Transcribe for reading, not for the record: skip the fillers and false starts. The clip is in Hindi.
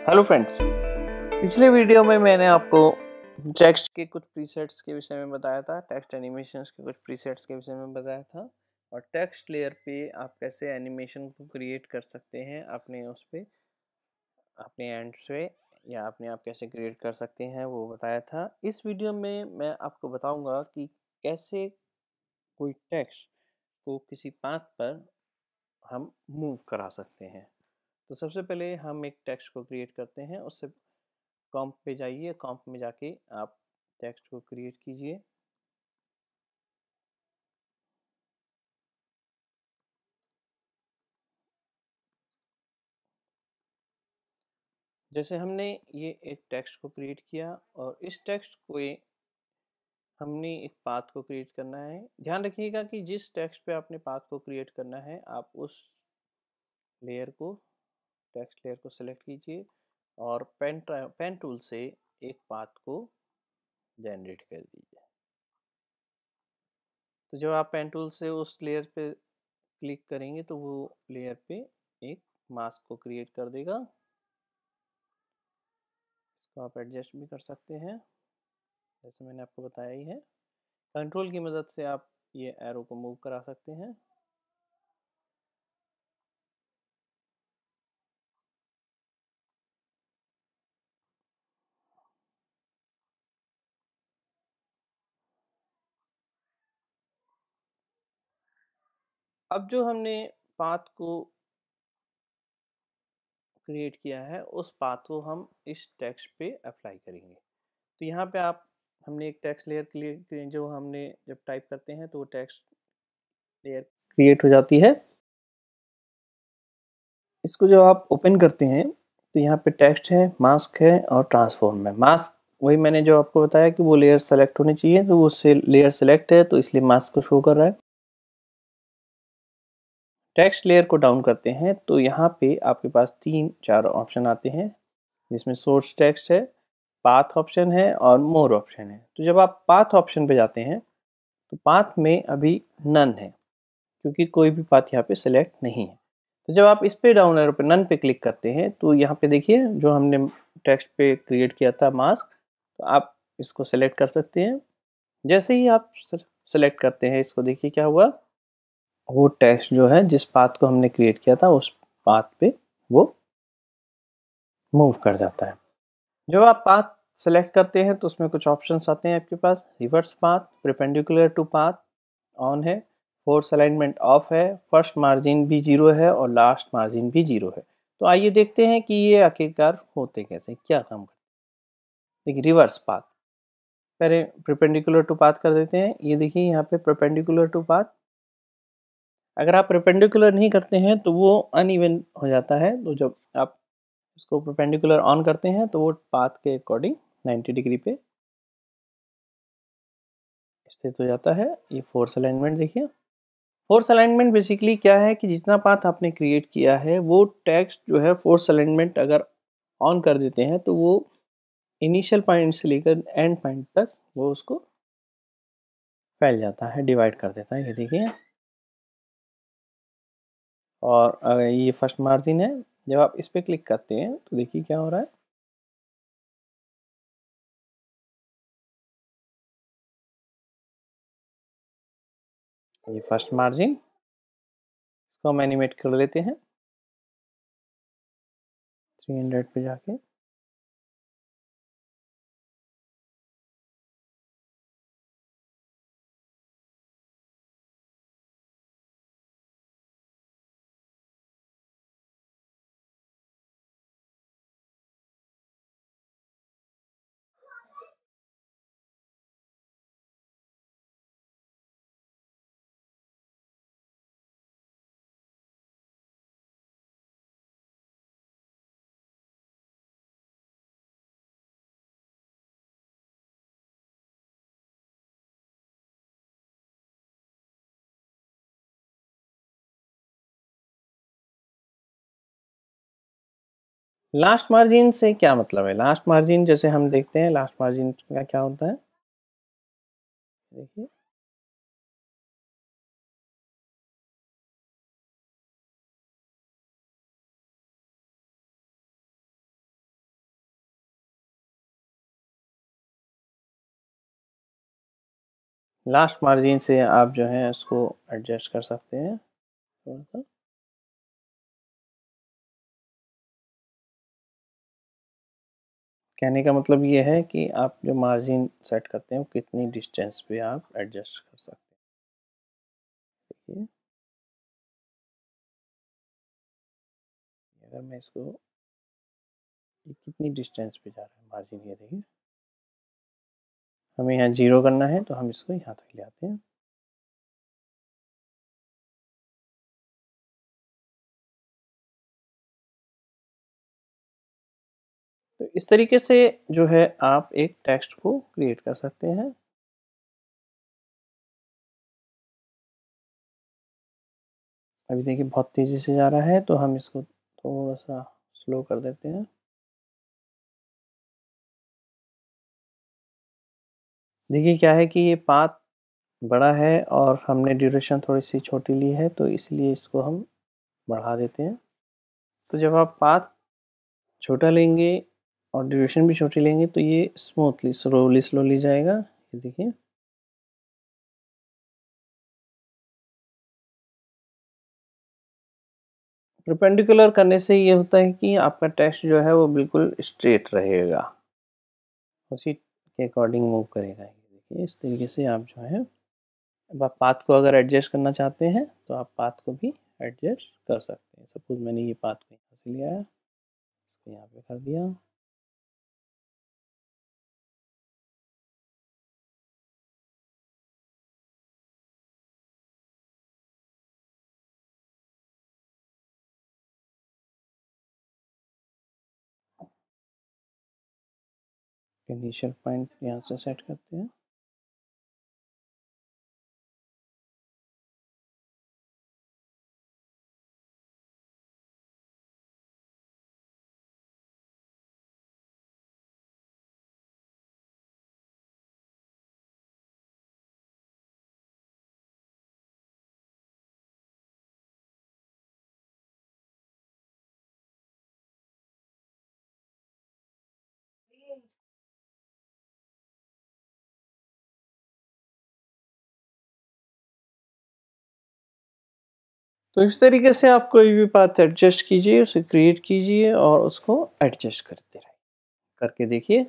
हेलो फ्रेंड्स, पिछले वीडियो में मैंने आपको टेक्स्ट के कुछ प्रीसेट्स के विषय में बताया था, टेक्स्ट एनिमेशंस के कुछ प्रीसेट्स के विषय में बताया था और टेक्स्ट लेयर पे आप कैसे एनिमेशन को क्रिएट कर सकते हैं अपने उस पे अपने एंड से या अपने आप कैसे क्रिएट कर सकते हैं वो बताया था। इस वीडियो में मैं आपको बताऊंगा कि कैसे कोई टेक्स्ट को किसी पाथ पर हम मूव करा सकते हैं। तो सबसे पहले हम एक टेक्स्ट को क्रिएट करते हैं, उससे कॉम्प पे जाइए, कॉम्प में जाके आप टेक्स्ट को क्रिएट कीजिए। जैसे हमने ये एक टेक्स्ट को क्रिएट किया और इस टेक्स्ट को हमने एक पाथ को क्रिएट करना है। ध्यान रखिएगा कि जिस टेक्स्ट पे आपने पाथ को क्रिएट करना है आप उस लेयर को टेक्स्ट लेयर को सेलेक्ट कीजिए और पेन टूल से एक पाथ को जनरेट कर दीजिए। तो जब आप पेन टूल से उस लेयर पे क्लिक करेंगे तो वो लेयर पे एक मास्क को क्रिएट कर देगा। इसको आप एडजस्ट भी कर सकते हैं जैसे मैंने आपको बताया ही है। कंट्रोल की मदद से आप ये एरो को मूव करा सकते हैं। अब जो हमने पाथ को क्रिएट किया है उस पाथ को हम इस टेक्स्ट पे अप्लाई करेंगे। तो यहाँ पे आप हमने एक टेक्स्ट लेयर क्लियर जो हमने जब टाइप करते हैं तो वो टेक्स्ट लेयर क्रिएट हो जाती है। इसको जब आप ओपन करते हैं तो यहाँ पे टेक्स्ट है, मास्क है और ट्रांसफॉर्म है। मास्क वही मैंने जो आपको बताया कि वो लेयर सेलेक्ट होनी चाहिए, तो उससे लेयर सेलेक्ट है तो इसलिए मास्क को शो कर रहा है। टेक्स्ट लेयर को डाउन करते हैं तो यहाँ पे आपके पास 3-4 ऑप्शन आते हैं जिसमें सोर्स टेक्स्ट है, पाथ ऑप्शन है और मोर ऑप्शन है। तो जब आप पाथ ऑप्शन पे जाते हैं तो पाथ में अभी नन है क्योंकि कोई भी पाथ यहाँ पे सिलेक्ट नहीं है। तो जब आप इस पे डाउन एरो पे नन पे क्लिक करते हैं तो यहाँ पे देखिए जो हमने टेक्स्ट पे क्रिएट किया था मास्क, तो आप इसको सेलेक्ट कर सकते हैं। जैसे ही आप सेलेक्ट करते हैं इसको देखिए क्या हुआ, वो टेक्स्ट जो है जिस पाथ को हमने क्रिएट किया था उस पाथ पे वो मूव कर जाता है। जब आप पाथ सेलेक्ट करते हैं तो उसमें कुछ ऑप्शंस आते हैं आपके पास। Reverse path, perpendicular to path on है, फोर्स अलाइनमेंट ऑफ है, फर्स्ट मार्जिन भी 0 है और लास्ट मार्जिन भी 0 है। तो आइए देखते हैं कि ये आखिरकार होते कैसे, क्या काम करते हैं। देखिए रिवर्स पाथ, पहले परपेंडिकुलर टू पाथ कर देते हैं। ये देखिए यहाँ पे परपेंडिकुलर टू पाथ, अगर आप परपेंडिकुलर नहीं करते हैं तो वो अनइवन हो जाता है। तो जब आप इसको परपेंडिकुलर ऑन करते हैं तो वो पाथ के अकॉर्डिंग 90 डिग्री पे स्थित हो जाता है। ये फोर्स अलाइनमेंट देखिए, फोर्स अलाइनमेंट बेसिकली क्या है कि जितना पाथ आपने क्रिएट किया है वो टेक्स्ट जो है फोर्स अलाइनमेंट अगर ऑन कर देते हैं तो वो इनिशियल पॉइंट से लेकर एंड पॉइंट तक वो उसको फैल जाता है, डिवाइड कर देता है। ये देखिए, और अगर ये फर्स्ट मार्जिन है, जब आप इस पर क्लिक करते हैं तो देखिए क्या हो रहा है। ये फर्स्ट मार्जिन, इसको हम एनिमेट कर लेते हैं 300 पे जाके। लास्ट मार्जिन से क्या मतलब है? लास्ट मार्जिन जैसे हम देखते हैं लास्ट मार्जिन का क्या होता है, देखिए लास्ट मार्जिन से आप जो है उसको एडजस्ट कर सकते हैं थोड़ा सा। कहने का मतलब ये है कि आप जो मार्जिन सेट करते हैं वो कितनी डिस्टेंस पे आप एडजस्ट कर सकते हैं। देखिए अगर मैं इसको, ये कितनी डिस्टेंस पे जा रहा है मार्जिन, ये देखिए हमें यहाँ 0 करना है तो हम इसको यहाँ तक ले आते हैं। तो इस तरीके से जो है आप एक टेक्स्ट को क्रिएट कर सकते हैं। अभी देखिए बहुत तेज़ी से जा रहा है तो हम इसको थोड़ा सा स्लो कर देते हैं। देखिए क्या है कि ये पाथ बड़ा है और हमने ड्यूरेशन थोड़ी सी छोटी ली है तो इसलिए इसको हम बढ़ा देते हैं। तो जब आप पाथ छोटा लेंगे और ड्यूरेशन भी छोटी लेंगे तो ये स्मूथली स्लोली स्लोली जाएगा। ये देखिए परपेंडिकुलर करने से ये होता है कि आपका टेक्स्ट जो है वो बिल्कुल स्ट्रेट रहेगा, उसी के अकॉर्डिंग मूव करेगा। ये देखिए इस तरीके से आप जो है, अब आप पाथ को अगर एडजस्ट करना चाहते हैं तो आप पाथ को भी एडजस्ट कर सकते हैं। सपोज मैंने ये पाथ को यहाँ से लिया है, इसको यहाँ पे कर दिया। इनिशियल पॉइंट यहाँ से सेट करते हैं। तो इस तरीके से आप कोई भी पाथ एडजस्ट कीजिए, उसे क्रिएट कीजिए और उसको एडजस्ट करते रहिए। करके देखिए